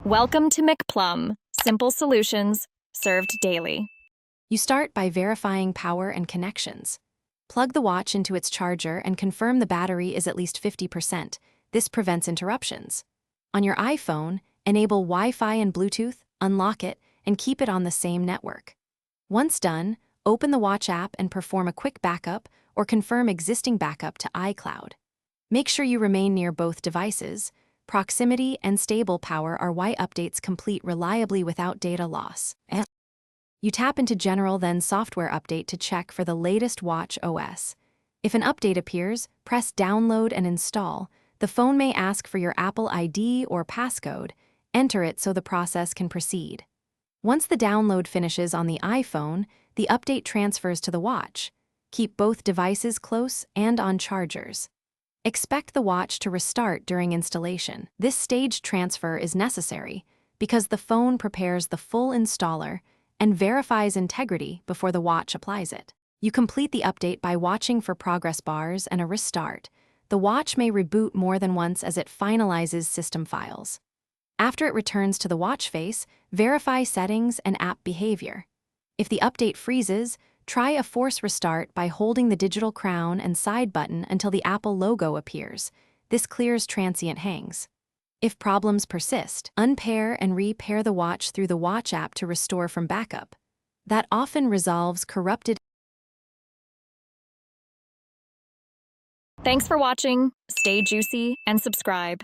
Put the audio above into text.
Welcome to McPlum, simple solutions served daily. You start by verifying power and connections. Plug the watch into its charger and confirm the battery is at least 50%. This prevents interruptions. On your iPhone, enable Wi-Fi and Bluetooth, unlock it, and keep it on the same network. Once done, open the watch app and perform a quick backup or confirm existing backup to iCloud. Make sure you remain near both devices. Proximity and stable power are why updates complete reliably without data loss. You tap into General, then Software Update to check for the latest watch OS. If an update appears, press Download and Install. The phone may ask for your Apple ID or passcode. Enter it so the process can proceed. Once the download finishes on the iPhone, the update transfers to the watch. Keep both devices close and on chargers. Expect the watch to restart during installation. This staged transfer is necessary because the phone prepares the full installer and verifies integrity before the watch applies it. You complete the update by watching for progress bars and a restart. The watch may reboot more than once as it finalizes system files. After it returns to the watch face, verify settings and app behavior. If the update freezes, try a force restart by holding the digital crown and side button until the Apple logo appears. This clears transient hangs. If problems persist, unpair and repair the watch through the watch app to restore from backup. That often resolves corrupted. Thanks for watching. Stay juicy and subscribe.